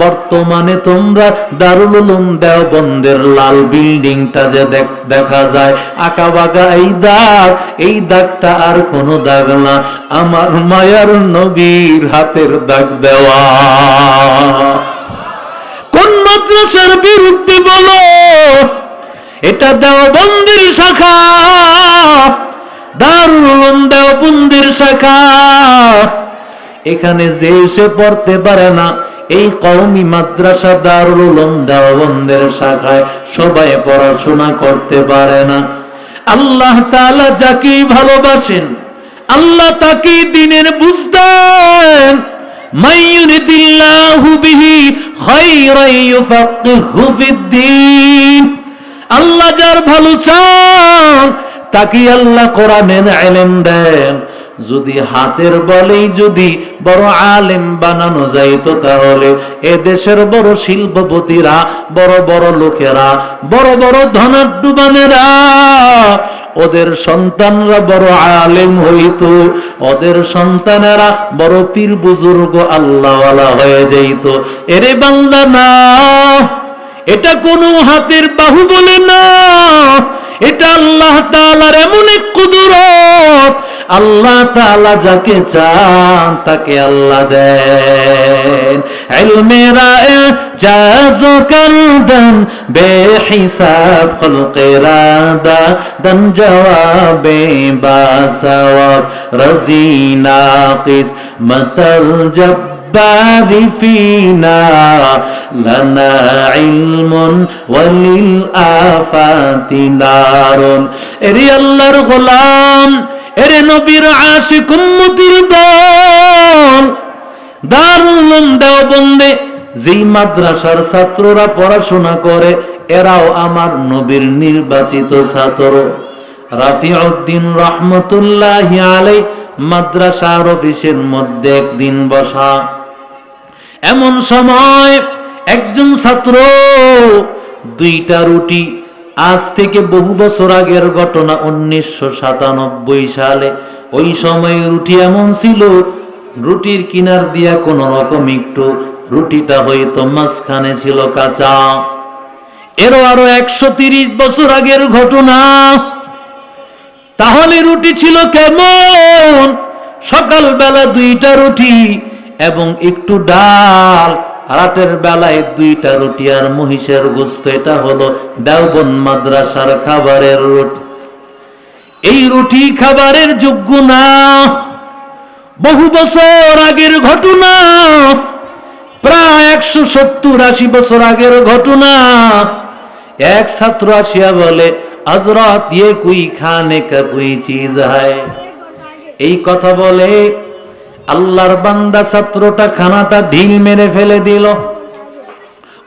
বর্তমানে তোমরা দারুল উলুম দেওবন্দের লাল বিল্ডিংটা যে দেখা যায় আঁকা বাঁকা এই দাগটা আর কোনো দাগ না, আমার মায়ার নবীর হাতের দাগ দেওয়া। কোন মাদ্রাসার বিরুদ্ধে বলো? এটা দেওবন্দের শাখা, দারুল উলুম দেওবন্দের শাখা। এখানে যে এসে পড়তে পারে না, এই কওমি মাদ্রাসা দারুল উলুম দেওবন্দের শাখায় সবাই পড়াশোনা করতে পারে না। আল্লাহ তাআলা যাকে ভালোবাসেন আল্লাহ তাকে দ্বীনের বুঝ দেন। মাইয়ুরিদিল্লাহু বিহি খায়রান ইউফাক্কিহু ফিদ্দীন। আল্লাহ যার ভালো চান তাকে আল্লাহ কোরআনের ইলম দেন। যদি হাতের বলেই যদি বড় আলেম বানানো যাইতো, তাহলে এ দেশের বড় শিল্পপতিরা, বড় বড় লোকেরা, বড় বড় ধনাঢ্যবানেরা, ওদের সন্তানরা বড় আলেম হইতো, ওদের সন্তানেরা বড় পীর বুজুর্গ আল্লাহওয়ালা হয়ে যাইত। এরে বান্দা না, এটা কোনো হাতের বাহুবলে না, এটা আল্লাহ তাআলার এমন এক কুদরত। আল্লাহ তাআলা যাকে চান তাকে আল্লাহ দেন। ইলমেরা জাজ কারদান বেহিসাব খলকেরা দান জওয়াবে বাসওয়াব রাজিনা কিসমতাল জাব্বারি ফিনা লানা ইলমুন ওয়ালিল আফাতি নারুন। এরে আল্লাহর গোলাম, এরে নবীর আশিক উম্মতির দল, দারুল উলুম দেওবন্দে যেই মাদ্রাসার ছাত্ররা পড়াশোনা করে এরাও আমার নবীর নির্বাচিত ছাত্র। রাফিউদ্দিন রহমতুল্লাহি আলাইহি মাদ্রাসার অফিসের মধ্যে একদিন বসা, এমন সময় একজন ছাত্র দুইটা রুটি, আজ থেকে বহু বছর আগের ঘটনা, 1997 সালে, ওই সময় রুটি এমন ছিল, রুটির কিনার দিয়া কোন রকম একটু রুটিটা হয়তো মাঝখানে ছিল কাঁচা। এরও আরো 130 বছর আগের ঘটনা। তাহলে রুটি ছিল কেমন? সকালবেলা দুইটা রুটি এবং একটু ডাল, রাতের বেলায় দুইটা রুটি আর মহিষের গোশত। এটা হলো দেওবন্দ মাদ্রাসার খাবারের রুটি। এই রুটি খাবারের যোগ্য না, বহু বছর আগের ঘটনা, প্রায় 170-80 বছর আগের ঘটনা। এক ছাত্র আসিয়া বলে, হযরত ये कोई खाने का कोई चीज है। এই কথা বলে আল্লাহর বান্দা ছাত্রটা খানাটা ঢিল মেরে ফেলে দিল।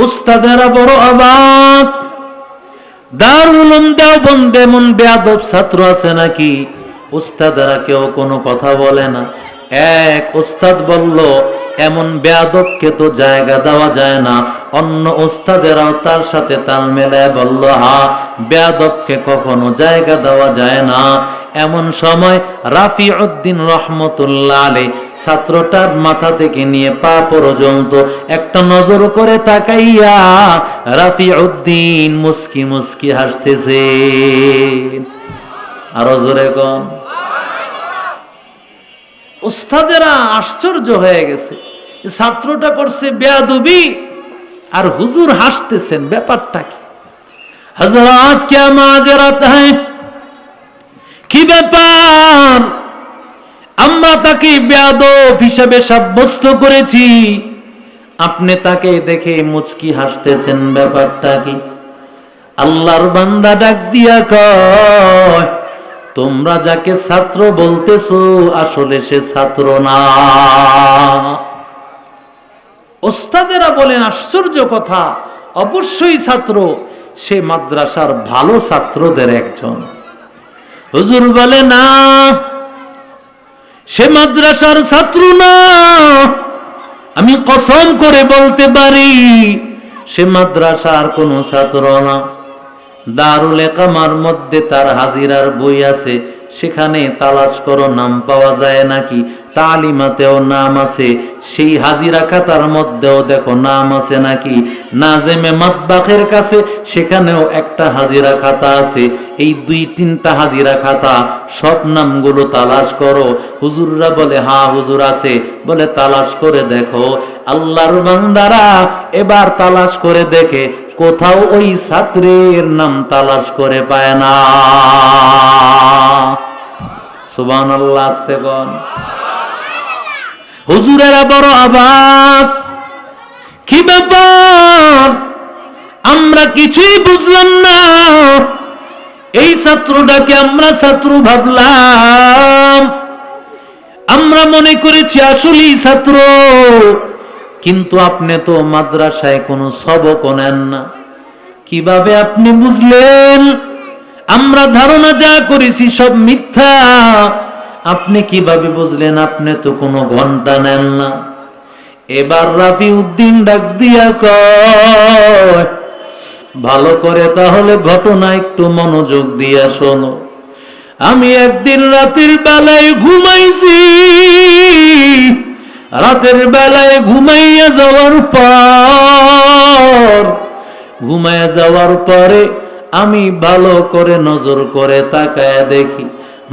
উস্তাদেরা বড় অবাক। দারুল উলুম দেওবন্দে এমন বেয়াদব ছাত্র আছে নাকি? উস্তাদেরা কেউ কোনো কথা বলে না। এক উস্তাদ বলল, এমন বেয়াদবকে তো জায়গা দেওয়া যায় না। অন্য উস্তাদেরাও তার সাথে তাল মেলায় বলল, হ্যাঁ, বেয়াদবকে কখনো জায়গা দেওয়া যায় না। এমন সময় রাফিউদ্দিন রহমতুল্লাহ আলাইহি ছাত্রটার মাথা থেকে নিয়ে পা পর্যন্ত একটা নজর করে তাকাইয়া রাফিউদ্দিন মুস্কি মুস্কি হাসতেছে। আরো জোরে কোন। উস্তাদেরা আশ্চর্য হয়ে গেছে, ছাত্রটা করছে বেয়াদবি আর হুজুর হাসতেছেন, ব্যাপারটা কি? হযরত क्या माजरत है, কি ব্যাপার? আমরা তাকে বেয়াদব হিসেবে সাব্যস্ত করেছি, আপনি তাকে দেখে মুচকি হাসতেছেন, ব্যাপারটা কি? আল্লাহর বান্দা ডাক দিয়া কয়, তোমরা যাকে ছাত্র বলতেছো আসলে সে ছাত্র না। ওস্তাদেরা বলেন, আশ্চর্য কথা, অবশ্যই ছাত্র, সে মাদ্রাসার ভালো ছাত্রদের একজন। হুজুর বলে, না, সে মাদ্রাসার ছাত্র না। আমি কসম করে বলতে পারি সে মাদ্রাসার কোন ছাত্র না। দারুল ইকামার মধ্যে তার হাজিরার বই আছে, সেখানে তালাশ করো, নাম পাওয়া যায় নাকি? তালিমাতেও নাম আছে, সেই হাজিরা খাতার মধ্যেও দেখো নাম আছে নাকি। নাজেমে মাতবাখের কাছে সেখানেও একটা হাজিরা খাতা আছে। এই 2-3টা হাজিরা খাতা, সব নামগুলো তালাশ করো। হুজুররা বলে হ্যাঁ হুজুর আছে। বলে তালাশ করে দেখো। আল্লাহর বান্দারা এবার তালাশ করে দেখে কোথাও ওই ছাত্রের নাম তালাশ করে পায় না। সুবহানাল্লাহ, আস্তে কোন। হুজুরেরা বড় অবাক, কি ব্যাপার, আমরা কিছুই বুঝলাম না। এই ছাত্রটাকে আমরা ছাত্র ভাবলাম, আমরা মনে করেছি আসলেই ছাত্র, কিন্তু আপনি তো মাদ্রাসায় কোনো সবকও নেন না, কিভাবে আপনি বুঝলেন? আমরা ধারণা যা করেছি সব মিথ্যা, আপনি কিভাবে বুঝলেন? আপনি তো কোনো ঘন্টা নেন না। এবার রাফিউদ্দিন ডাক দিয়া কয়, ভালো করে তাহলে ঘটনা একটু মনোযোগ দিয়া শোনো। আমি একদিন রাতের বেলায় ঘুমাইছি, রাতের বেলায় ঘুমাইয়া যাওয়ার পরে আমি ভালো করে নজর করে তাকায় দেখি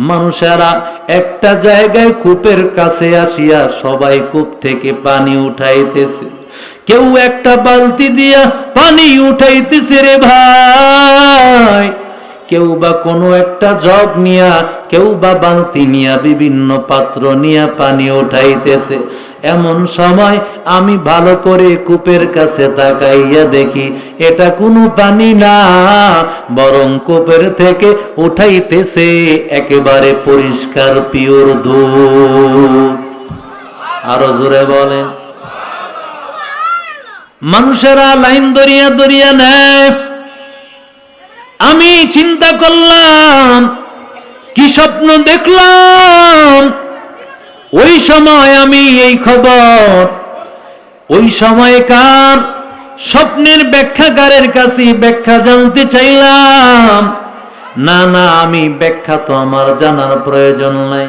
মানুষেরা একটা জায়গায় কূপের কাছে আসিয়া সবাই কূপ থেকে পানি উঠাইতেছে। কেউ একটা বালতি দিয়া পানি উঠাইতেছে রে ভাই, কেউ বা কোনো একটা জগ নিয়া, কেউ বা বালতি নিয়া, বিভিন্ন পাত্র নিয়া পানি উঠাইতেছে। এমন সময় আমি ভালো করে কূপের কাছে তাকাইয়া দেখি এটা কোনো পানি না, বরং কূপের থেকে উঠাইতেছে একেবারে পরিষ্কার পিওর দুধ। আরো জোরে বলেন। মানুষেরা লাইন দরিয়া দরিয়া নেয়। আমি চিন্তা করলাম, কি স্বপ্ন দেখলাম। ওই সময় আমি এই খবর ওই সময়কার স্বপ্নের ব্যাখ্যাকারের কাছে ব্যাখ্যা জানতে চাইলাম। না না, আমি ব্যাখ্যা তো আমার জানার প্রয়োজন নাই,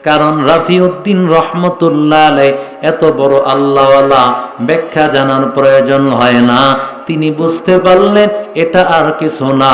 কারণ রাফিউদ্দিন রহমতুল্লাহ আলাইহি এত বড় আল্লাহওয়ালা, ব্যাখ্যা জানার প্রয়োজন হয় না। তিনি বুঝতে পারলেন এটা আর কিছু না,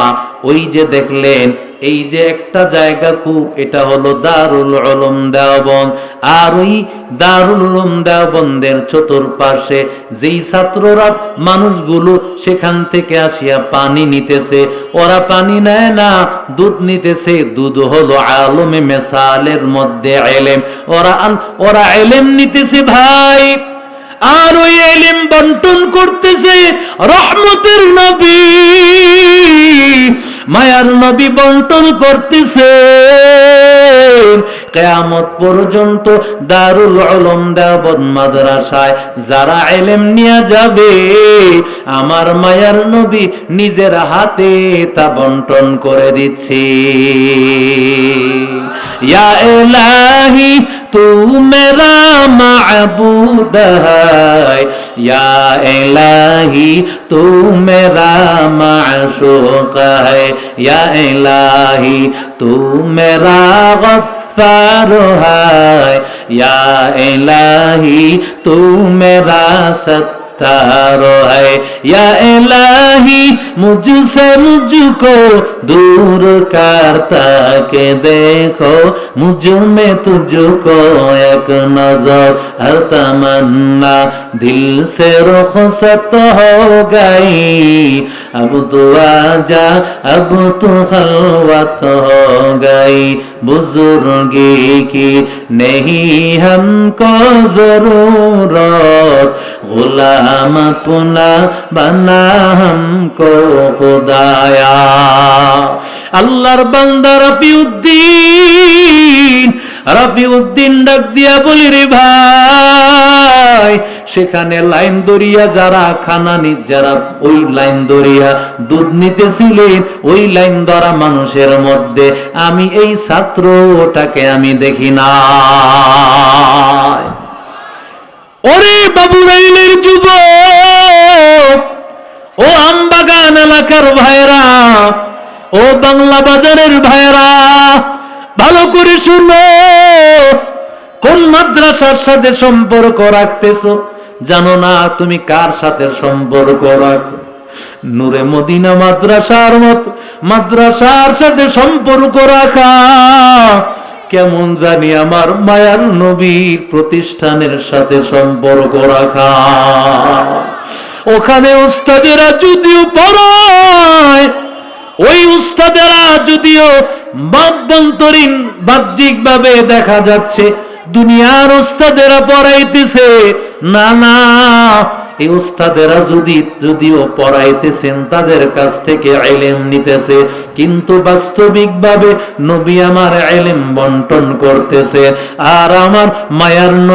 ওই যে দেখলেন এই যে একটা জায়গা কূপ, এটা হলো দারুল উলুম দেওবন্দ। আর ওই দারুল উলুম দেওবন্দের চতুর্পাশে যেই ছাত্ররা মানুষগুলো সেখান থেকে আসিয়া পানি নিতেছে, ওরা পানি নেয় না, দুধ নিতেছে। দুধ হলো আলমে মেসালের মধ্যে ইলম, ওরা ইলম নিতেছে ভাই। আর ওই ইলম বন্টন করতেছে রহমতের নবী, মায়ার নবী বন্টন করতেছে। কিয়ামত পর্যন্ত দারুল উলুম দেওবন্দ মাদ্রাসায় যারা ইলম নিয়ে যাবে, আমার মায়ার নবী নিজের হাতে তা বন্টন করে দিচ্ছে। ইয়া ইলাহি তু মেরা মাবুদ है, या इलाही तू मेरा माशूक है, या इलाही तू मेरा गफ्फार है, या इलाही तू मेरा सत्तारो है, या इलाही मुझसे मुझको दूर करता के देखो, मुझ में तुझको एक नजर, हर तमन्ना दिल से रुखसत हो गई, अब तू आजा, अब तू खलवत हो गई, बुजुर्गी की नहीं हमको जरूरत, गुलाम अपना बना हमको खुदाया। আল্লাহর বান্দা রাফিউদ্দিন ডাক দিয়া বলি, রে ভাই, সেখানে লাইন দরিয়া যারা যারা ওই লাইন দরিয়া দুধ নিতেছিলেন, ওই লাইন ধরা মানুষের মধ্যে আমি এই ছাত্রটাকে আমি দেখি না। ওরে বাবুরাইলের যুবক, ও আমবাগান এলাকার ভাইরা, ও বাংলা বাজারের ভাইরা, ভালো করে শুনো। কোন মাদ্রাসার সাথে সম্পর্ক রাখতেছো? জানো না তুমি কার সাথে সম্পর্ক রাখো? নূরে মদিনা মাদ্রাসার মতো মাদ্রাসার সাথে সম্পর্ক রাখা কেমন জানি আমার মায়ার নবীর প্রতিষ্ঠানের সাথে সম্পর্ক রাখা। ওখানে উস্তাদেরা যদিও পড়ায়, ওই উস্তাদেরা যদিও বাহ্যন্তরীণ বাহ্যিক ভাবে দেখা যাচ্ছে দুনিয়ার উস্তাদেরা পড়াইতেছে, না না, এই উস্তাদেরা যদিও পড়াইতেছেন তাদের কাছ থেকে ইলম নিতেছে, কিন্তু বাস্তবিক ভাবে নবী আমার ইলম বন্টন করতেছে। আর আমার মায়ার নবী